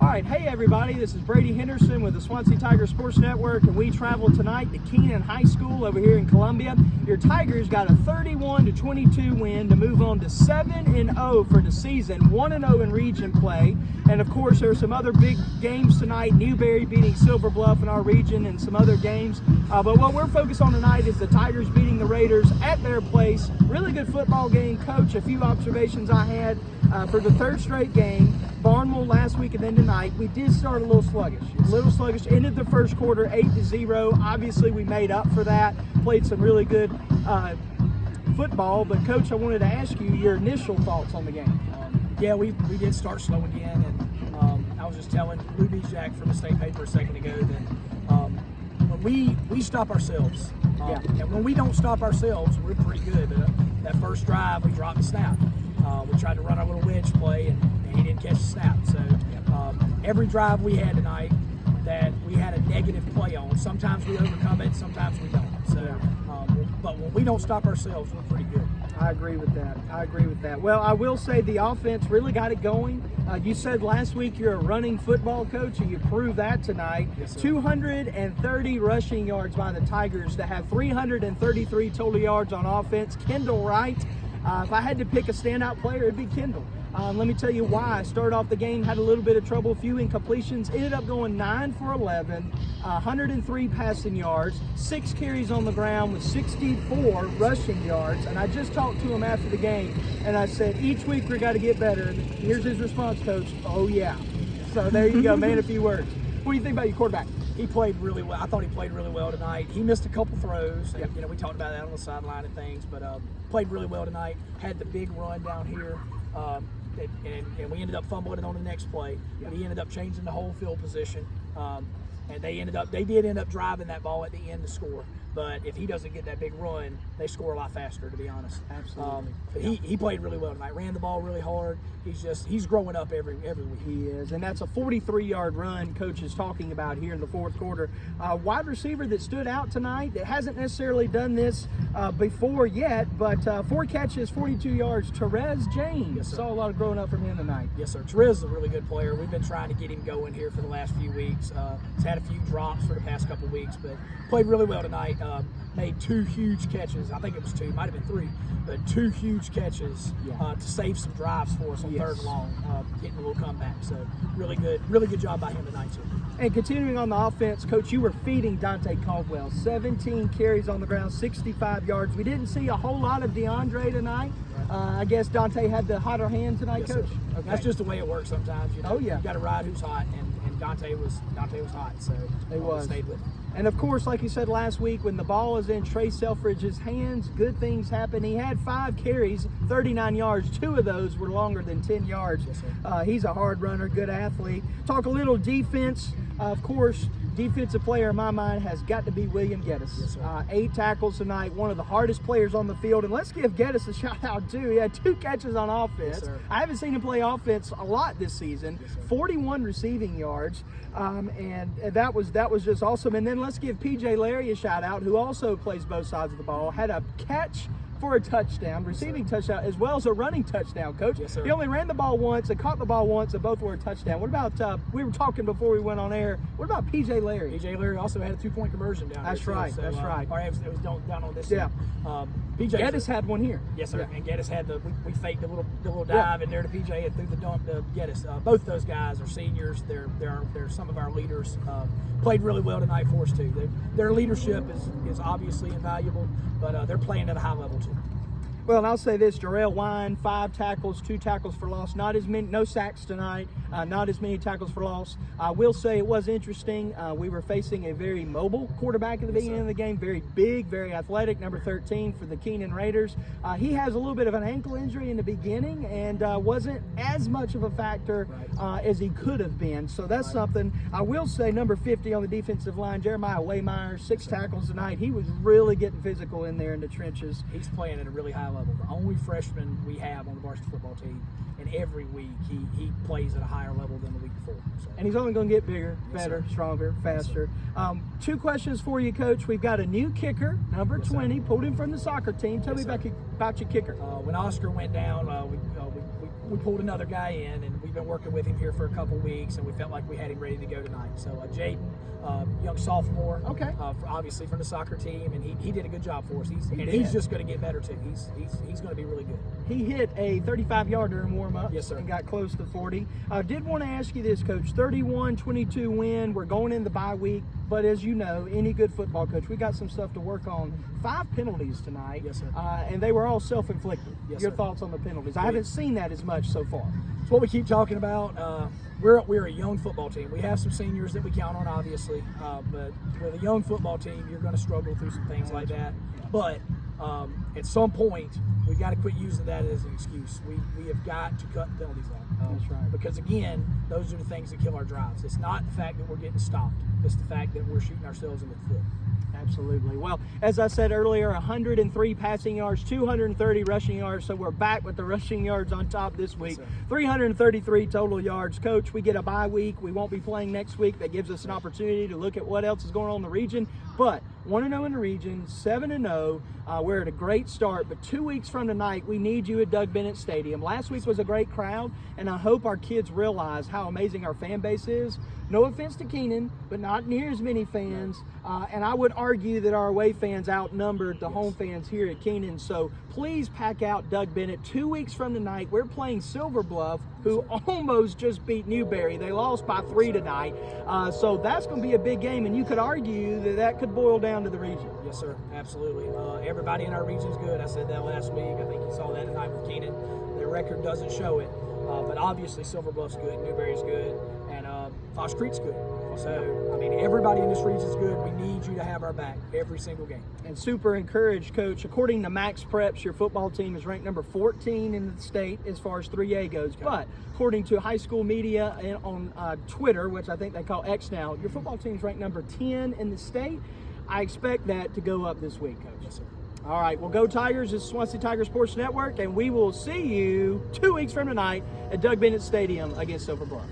All right, hey everybody, this is Brady Henderson with the Swansea Tiger Sports Network, and we travel tonight to Keenan High School over here in Columbia. Your Tigers got a 31-22 win to move on to 7-0 for the season, 1-0 in region play. And of course, there are some other big games tonight, Newberry beating Silver Bluff in our region and some other games. But what we're focused on tonight is the Tigers beating the Raiders at their place. Really good football game. Coach, a few observations I had for the third straight game. Barnwell last week and then tonight, we did start a little sluggish. Ended the first quarter 8-0. Obviously, we made up for that. Played some really good football. But Coach, I wanted to ask you your initial thoughts on the game. Yeah, we did start slow again, and I was just telling Lou B. Jack from the state paper a second ago that when we stop ourselves, and when we don't stop ourselves, we're pretty good. That first drive, we dropped the snap. We tried to run our little wedge play, and he didn't catch the snap. So every drive we had tonight that we had a negative play on, sometimes we overcome it, sometimes we don't. So, but when we don't stop ourselves, we're pretty good. I agree with that. Well, I will say the offense really got it going. You said last week you're a running football coach, and you proved that tonight. Yes, sir. 230 rushing yards by the Tigers to have 333 total yards on offense. Kendall Wright. If I had to pick a standout player, it'd be Kendall. Let me tell you why. I started off the game, had a little bit of trouble, a few incompletions, ended up going 9 for 11, 103 passing yards, 6 carries on the ground with 64 rushing yards. And I just talked to him after the game, and I said, each week we got to get better. And here's his response, Coach. Oh, yeah. So there you go, man, a few words. What do you think about your quarterback? He played really well. I thought he played really well tonight. He missed a couple throws. And, we talked about that on the sideline and things, but played really well tonight. Had the big run down here, and we ended up fumbling it on the next play. But he ended up changing the whole field position, and they did end up driving that ball at the end to score. But if he doesn't get that big run, they score a lot faster, to be honest. Absolutely. But he played really well tonight. Ran the ball really hard. He's growing up every week. He is, and that's a 43-yard run Coach is talking about here in the fourth quarter. Wide receiver that stood out tonight that hasn't necessarily done this before yet, but 4 catches, 42 yards. Therese James. Yes, sir. Saw a lot of growing up from him tonight. Yes, sir. Therese is a really good player. We've been trying to get him going here for the last few weeks. He's had a few drops for the past couple weeks, but played really well tonight. Made 2 huge catches. I think it was 2, might have been 3, but 2 huge catches to save some drives for us on third and long, getting a little comeback. So really good job by him tonight too. And continuing on the offense, Coach, you were feeding Dante Caldwell. 17 carries on the ground, 65 yards. We didn't see a whole lot of DeAndre tonight. I guess Dante had the hotter hand tonight, Yes, Coach. Okay. That's just the way it works sometimes. Oh, yeah. You got to ride who's hot, and Dante was hot, so we stayed with him. And of course, like you said last week, when the ball is in Trey Selfridge's hands, good things happen. He had 5 carries, 39 yards. 2 of those were longer than 10 yards. Yes, sir. He's a hard runner, good athlete. Talk a little defense. Of course, defensive player in my mind has got to be William Geddes. Yes, sir. 8 tackles tonight, one of the hardest players on the field. And let's give Geddes a shout out too. He had 2 catches on offense. Yes, sir. I haven't seen him play offense a lot this season. Yes, sir. 41 receiving yards. And that was just awesome. And then let's give PJ Larry a shout out, who also plays both sides of the ball. Had a catch for a touchdown, receiving touchdown, as well as a running touchdown, Coach. Yes, sir. He only ran the ball once and caught the ball once, and both were a touchdown. What about, we were talking before we went on air, what about PJ Larry? PJ Larry also had a 2-point conversion down That's there. right, So, that's right. Or it was down on this Yeah. side. PJ Geddes had one here. Yes, sir. Yeah. And Geddes had we faked the little dive in there to PJ and threw the dump to Geddes. Both those guys are seniors. They're some of our leaders. Played really well tonight for us too. Their leadership is obviously invaluable, but they're playing at a high level too. Well, and I'll say this, Jarrell Wine, 5 tackles, 2 tackles for loss. Not as many, no sacks tonight, not as many tackles for loss. I will say it was interesting. We were facing a very mobile quarterback at the beginning of the game, very big, very athletic, number 13 for the Keenan Raiders. He has a little bit of an ankle injury in the beginning and wasn't as much of a factor as he could have been. So that's something. I will say number 50 on the defensive line, Jeremiah Waymeyer, 6 tackles tonight. He was really getting physical in there in the trenches. He's playing at a really high level. The only freshman we have on the varsity football team, and every week he plays at a higher level than the week before. So. And he's only going to get bigger, better, sir. stronger, faster. 2 questions for you, Coach. We've got a new kicker, number 20, pulled him from the soccer team. Tell me about your kicker. When Oscar went down, we pulled another guy in, and we've been working with him here for a couple weeks, and we felt like we had him ready to go tonight. So Jaden, young sophomore, obviously from the soccer team, and he did a good job for us. He's just going to get better too. He's going to be really good. He hit a 35-yarder in warm-up. Yes, sir. And got close to 40. Did want to ask you this, Coach. 31-22 win. We're going in the bye week, but as you know, any good football coach, we got some stuff to work on. 5 penalties tonight. Yes, sir. And they were all self-inflicted. Yes, Your sir. thoughts on the penalties? I haven't seen that as much so far. It's what we keep talking about. We're a young football team. We have some seniors that we count on, obviously, but with a young football team, you're going to struggle through some things like that. But at some point, we've got to quit using that as an excuse. We have got to cut penalties out. That's right. Because again, those are the things that kill our drives. It's not the fact that we're getting stopped. It's the fact that we're shooting ourselves in the foot. Absolutely. Well, as I said earlier, 103 passing yards, 230 rushing yards. So we're back with the rushing yards on top this week. Yes, 333 total yards. Coach, we get a bye week. We won't be playing next week. That gives us an opportunity to look at what else is going on in the region. But 1-0 in the region, 7-0. We're at a great start, but 2 weeks from tonight, we need you at Doug Bennett Stadium. Last week was a great crowd, and I hope our kids realize how amazing our fan base is. No offense to Keenan, but not near as many fans. And I would argue that our away fans outnumbered the home fans here at Keenan. So please pack out Doug Bennett. 2 weeks from tonight, we're playing Silver Bluff, who almost just beat Newberry. They lost by 3 tonight. So that's going to be a big game, and you could argue that that could boil down to the region. Yes, sir. Absolutely. Everybody in our region is good. I said that last week. I think you saw that tonight with Keenan. Their record doesn't show it. But obviously Silver Bluff's good, Newberry's good, and Fox Creek's good. So, I mean, everybody in this region is good. We need you to have our back every single game. And super encouraged, Coach. According to Max Preps, your football team is ranked number 14 in the state as far as 3A goes. Okay. But according to high school media and on Twitter, which I think they call X now, your football team's ranked number 10 in the state. I expect that to go up this week, Coach. Yes, sir. All right, well, go Tigers. This is Swansea Tiger Sports Network, and we will see you 2 weeks from tonight at Doug Bennett Stadium against Silver Bluff.